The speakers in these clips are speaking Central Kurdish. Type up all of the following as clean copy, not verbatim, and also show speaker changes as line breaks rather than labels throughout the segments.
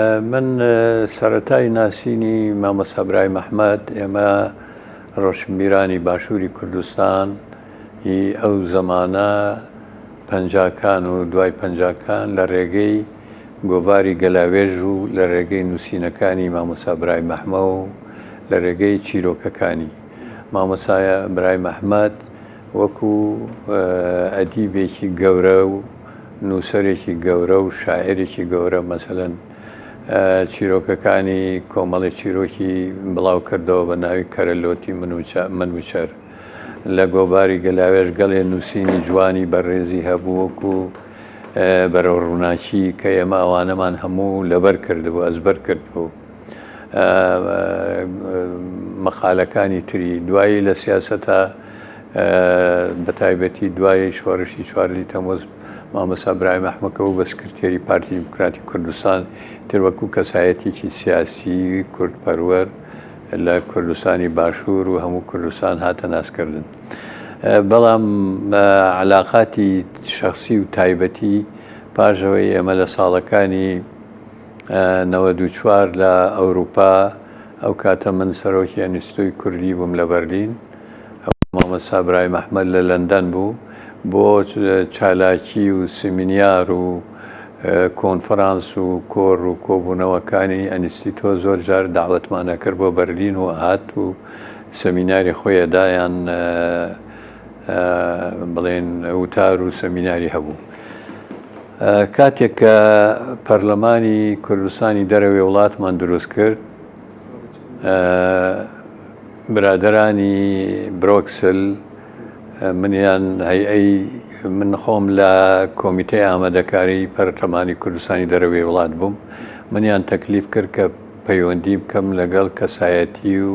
من سەرەتای ناسینی مامۆستا برای مەحمەد ئێمە ڕۆشنبیرانی باشووری کوردستان ئەو زەمانە پەنجاکان و دوای پەنجاکان لە ڕێگەی گۆڤاری گەلاوێژ و لە ڕێگەی نووسینەکانی مامۆستا برای مەحمە و لە ڕێگەی چیرۆکەکانی مامۆستا برای مەحمەد وەکو ئەدیبێکی گەورە و نووسەرێکی گەورە و شاعرێکی گەورە مەسەلەن چیرۆکەکانی کۆمەڵی چیرۆکی بڵاو کردەوە بە ناوی کەرەلۆتی منوچەر لە گۆڤاری گەلاوێژ گەڵێ نووسینی جوانی بەڕێزی هەبوو وەکو بەرەو ڕووناکی کە ئێمە ئەوانەمان هەموو لەبەر کردبوو ئەزبەر کردبوو مەقالەکانی تری دوایی لە سیاسەتە بەتایبەتی دوای شۆڕشی چواردی تەمووز مامۆستا برای مەحمەد و بە سکرتێری پارتی دیموکراتی کوردستان تر وەکو کەسایەتێکی سیاسی کوردپەروەر لە کوردستانی باشوور و هەموو کوردستان هاتە ناسکردن. بەڵام علاقاتی شخصی و تایبەتی پاشەوەی ئێمە لە ساڵەکانی 94 لە ئەوروپا ئەو کاتە من سەرۆکی ئەنیستۆی کوردی بووم لە بەرلین، مامۆستا برای مەحمەد لە لەندەن بوو بۆ چالاکی و سمینیار و کۆنفرانس و کۆڕ و کۆبوونەوەکانی ئەنیستیتۆ زۆر جار داوەتمانە کرد بۆ بەرلین و هات و سەمیناری خۆیەدایان بڵێن وتار و سەمیناری هەبوو. کاتێک کە پەرلەمانی کوردستانی دەرەوەی وڵاتمان دروست کرد، برادرانی برۆکسل منیان هەیئەی من خۆم لە کۆمیتەی ئامادەکاری پەرلەمانی کوردستانی دەرەوەی وڵات بووم، منیان تەکلیف کرد کە پەیوەندی بکەم لەگەڵ کەسایەتی و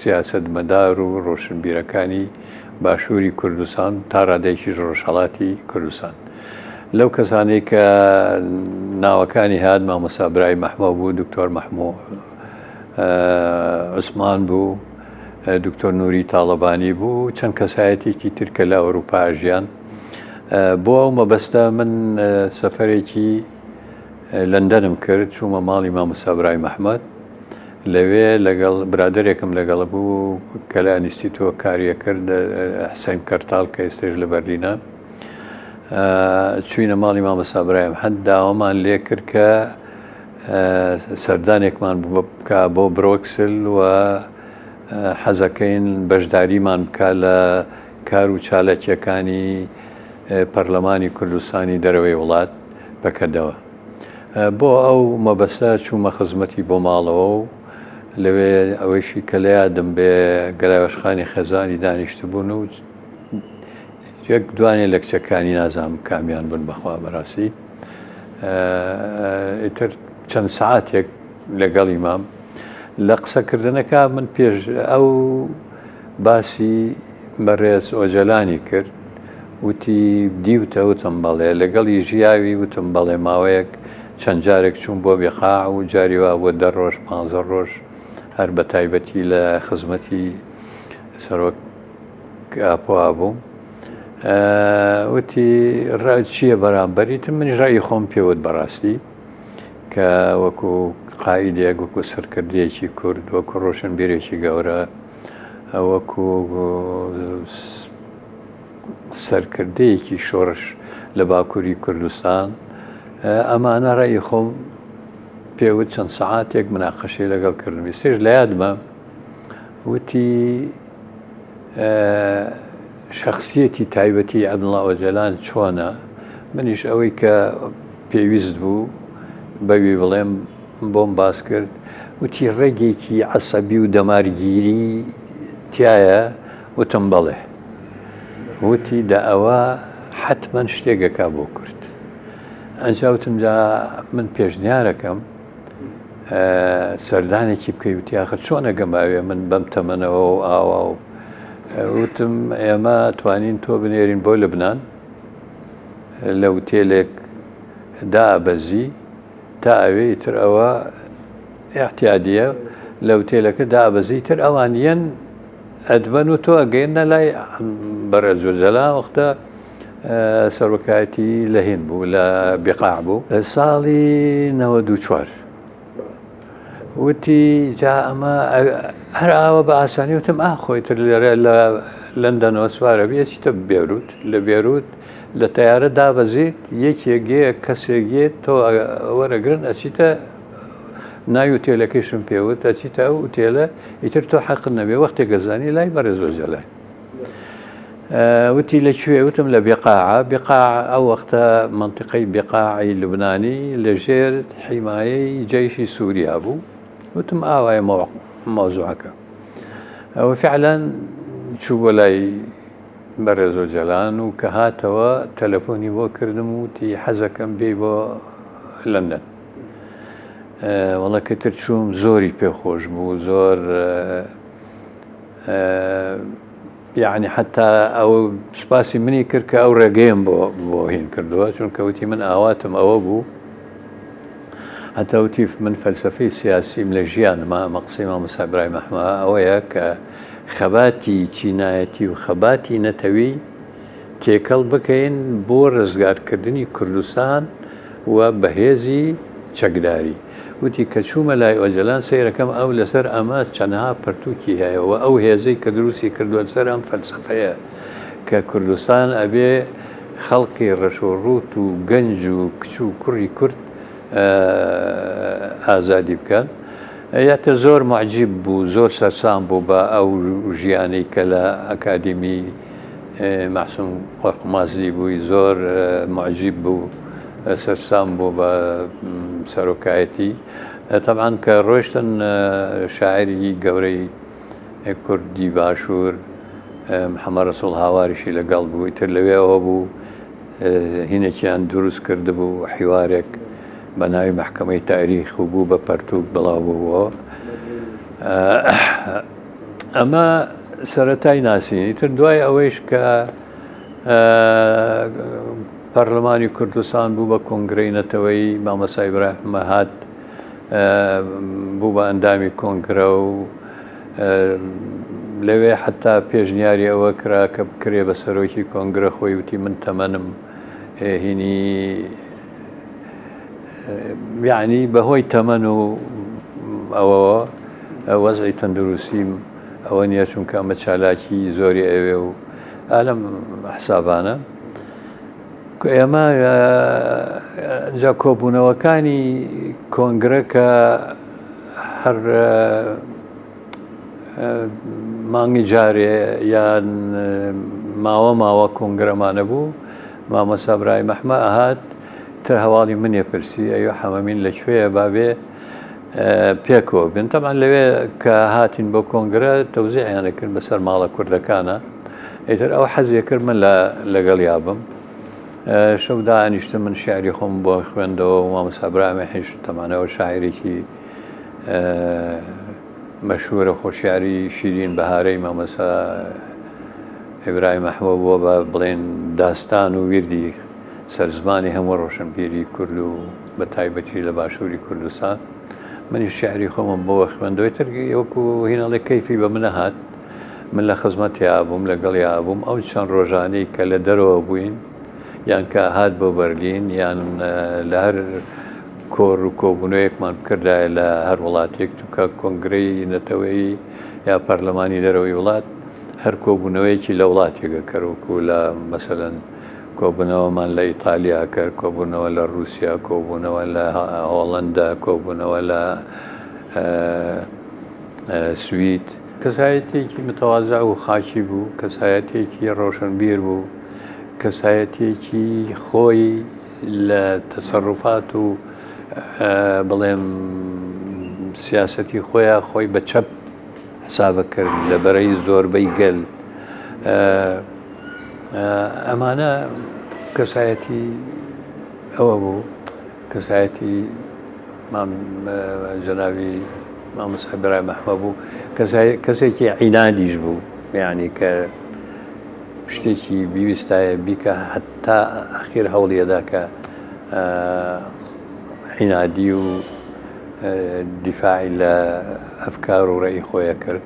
سیاسەتمەدار و ڕۆشنبیرەکانی باشووری کوردستان تا ڕادێکی ڕۆژهەڵاتی کوردستان. لەو کەسانەی کە ناوەکانی هات مامۆستا برای مەحمەد بوو، دکتۆر مەحموود عوسمان بوو، دکتۆر نووری تاڵەبانی بوو، چەند کەسایەتێکی ترکە لە ئەوروپا ژیان. بۆ ئەو مەبەستە من سەفەرێکی لەندەنم کرد، چوومە ماڵی مامۆستا برای مەحمەد، لەوێ لەگەڵ برادێکم لەگەڵ بوو کە لە ئەنیستیتۆ کاریە کرد، حسەین کەرتاڵ کە ئێستش لە بەرلینە. چوینە ماڵی مامۆستا برای مەحمەد، داوامان لێ کرد کە سەردانێکمان بکە بۆ برۆکسل و حەزەکەین بەشداریمان بکە لە کار و چالەکیەکانی پەرلەمانی کوردستانی دەرەوەی وڵات بەکەردەوە. بۆ ئەو مەبەستە چوومە خزمەتی بۆ ماڵەوە و لەوێ ئەوەیشی کە لە یادم بێ گەلاوێژخانی خێزانی دانیشتبوون و یەک دوانێ لە کچەکانی نازانم کامیان بوون بەخوا بەڕاستی. ئیتر چەند سەعاتێک لەگەڵی مام لە قسەکردنەکە من پێش ئەو باسی بەڕێز ئۆجەلانی کرد، وتی دیوتە وتم بەڵێ، لەگەڵی ژیاوی وتم بەڵێ، ماوەیەک چەند جارێک چوون بۆ بێخاع و جاریوا بۆ 10 ڕۆژ 15 ڕۆژ هەر بە تایبەتی لە خزمەتی سەرۆک ئاپۆوا بووم. وتی چییە بەرامبەریتم؟ منیش ڕای خۆم پێوت بەڕاستی کە وەکو قائیدێک، وەکو سەرکردەیەکی کورد، وەکو ڕۆشنبیرێکی گەورە، وەکو سەرکردەیەکی شۆڕش لە باکووری کوردستان، ئەمانە ڕای خۆم پێوت. چەند سەعاتێک مناقەشەی لەگەڵ کردمی سێژ لە یادمە. وتی شەخسیەتی تایبەتی عەبدوڵڵا ئۆجەلان چۆنە؟ منیش ئەوەی کە پێویست بوو بەوی بڵێم بۆم باس کرد. وتی ڕێگێکی عەسەبی و دەمارگیری تایە؟ وتم بەڵێ. وتی دا ئەوە حتمەن شتێکەکە بۆ کورد. ئەنجا وتم جا من پێشنیارەکەم سەردانێکی بکەی. وتی ئاخر چۆنە گەماوێ من بەم تەمەنەوە و ئاوا و وتم ئێمە توانین تۆ بنێرین بۆ لەبنان، لە وتێلێک دابەزی تا ئەوێ ئیتر ئەوە احتیادیە، لە وتێلەکە دابەزی تر ئەوانیان ئەدبەن و تۆ ئەگەیەنە لای بەڕێز ئۆجەلا وەختە سەرۆکایەتی لە هێن بوو لە بیقاع بوو ساڵی 94 وتی جا ئەمە هەر ئاوە بە ئاسانی وتم خۆیتر لێرە لە لەندەنەوە سوارە بێچیتە بێروت لە بێروت لە تەیارە دابەزیت یەکێگێ کەسێکگێت تۆ وەرەگرن ئەچیتە ناوی ئوتێلەکەیشم پێوت ئەچیتە ئەو ئوتێلە ئیتر تۆ حەق نەبێ وەختێک گەزانی لای بەڕێ زۆر لای وتی لەکوێ وتم لە بیقاع ئەو وەختە منطقەی بیقاعی لوبنانی لەژێر حیمایەی جەیشی سووریا بوو وتم ئاوایە مۆزوعەکە ئەوە فعلان چوو بۆ لای بەڕێز جەلان و کە هاتەوە تەلەفۆنی بۆ کردم وتی حەزەکەم بێ بۆ لەندەن وەڵا کەتر چووم زۆری پێخۆش بوو زۆر یعنی حتا ئەو سپاسی منی کرد کە ئەو ڕێگەیم بۆ هین کردووە چونکە وتی من ئاواتم ئەوە بوو حتا وتی من فەلسەفەی سیاسیم لە ژیانما مەقسەی مامۆستا ئیبراهیم ئەحمە ئەوەیە کە خەباتی چینایەتی و خەباتی نەتەوی تێکەڵ بکەین بۆ ڕزگارکردنی کوردستان و بەهێزی چەکداری وتی کە چوومە لای ئۆجەلان سەیرەکەم ئەو لەسەر ئەمە چەندها پەرتووکی هەیە و ئەو هێزەی کە دروستی کردووە سەر ئەم فەلسەفەیە کە کوردستان ئەبێ خەڵقی ڕەشۆڕوت و گەنج و کچ و کوڕی کورد ئازادی بکەن یاتە زۆر معجیب بوو زۆر سەرسام بوو بە ئەو ژیانەی کە لە ئەکادمی مەحسووم قۆرقمازی بووی زۆر معجیب بوو سەرسام بوو بە سەرۆکایەتی طبعاً کە ڕۆیشتن شاعری گەورەی کوردی باشوور محەممەد ڕەسوڵ هاواریشی لەگەڵ بوو ئیتر لەوێەوە بوو هینێکیان دروست کرده بوو حیوارێک بە ناوی محکەمەی تاریخ و بوو بە پەرتووک بڵاو بووەوە ئەمە سەرەتای ناسینی تر دوای ئەوەیش کە پەرلەمانی کوردستان بوو بە کۆنگرەی نەتەوەی مامۆستا ئیبراهیم ئەحمە هات بوو بە ئەندامی کۆنگرە و لەوێ حتا پێشنیاری ئەوە کرا کە بکرێ بە سەرۆکی کۆنگرە خۆی وتی من تەمەنم هینی یعنی بەهۆی تەمەن و ئەوەوە وەزعی تەندروستیم ئەوە نییە چونکە ئەمە چالاکی زۆری ئەوێ و ئالەم حسابانە ئێمە جا کۆبوونەوەکانی کۆنگرە کە هەر مانگی جارێ یان ماوە کۆنگرەمانە بوو مامۆستا ئیبراهیم ئەحمە ئەهات تر هەواڵی منێ پرسی ئەوە حەمەمین لەکوێیە بابێ پێکەوە بن تەمان لەوێ کە هاتین بۆ کۆنگرە تەوزیعیانە کرد بەسەر ماڵە کوردەکانە ئیتر ئەو حەزیە کرد من لەگەڵ یابم شەودا ئانیشتە من شعری خۆم بۆ خوێندەوە و مامۆستا ئیبراهیم هیچ تەمانەوە شاعرێکی مەشهورە خۆشیاری شیرین بەهارەی مامۆستا ئیبراهیم ئەحمە بووە بە بڵێن داستان و ویردی سەرزمانی هەموو ڕۆشنبیری کورد و بە تایبەتی لە باشووری کوردستان منی شعری خۆمم بۆوە خوێندەوەی تر وەکو هینەڵێ کەیفی بە منە هات من لە خزمەتیا بووم لەگەڵیا بووم ئەو چەند ڕۆژانەی کە لە دەرەوە بووین یان کە هات بۆ بەرلین یان لە هەر کۆڕ و کۆبوونەوەیەکمان بکردایە لە هەر وڵاتێک چونکە کۆنگرەی نەتەوەی یا پەرلەمانی دەرەوەی وڵات هەر کۆبوونەوەیەکی لە وڵاتێکە کەروکو لە مەسەلەن کۆبوونەوەمان لە ئیتالیا کرد کۆبوونەوە لە رووسیا کۆبوونەوە لە هۆڵەندا کۆبوونەوە لە سوید کەسایەتێکی متەوازە و خاکی بوو کەسایەتێکی ڕۆشنبیر بوو کەسایەتێکی خۆی لە تەسەڕوفات و بڵێم سیاسەتی خۆی بە چەپ حسابە کرد لە بەرەی زۆربەی گەل ئەمانە کەسایەتی ئەوە بوو کەسایەتی جەناوی مامۆستا ئیبراهیم ئەحمە بوو کەسێکی عینادیش بوو یعنی کە شتێکی بیویستایە بیکە حتا ئەخیر هەوڵیەدا کە عینادی و دیفاعی لە ئەفکار و ڕێی خۆیە کرد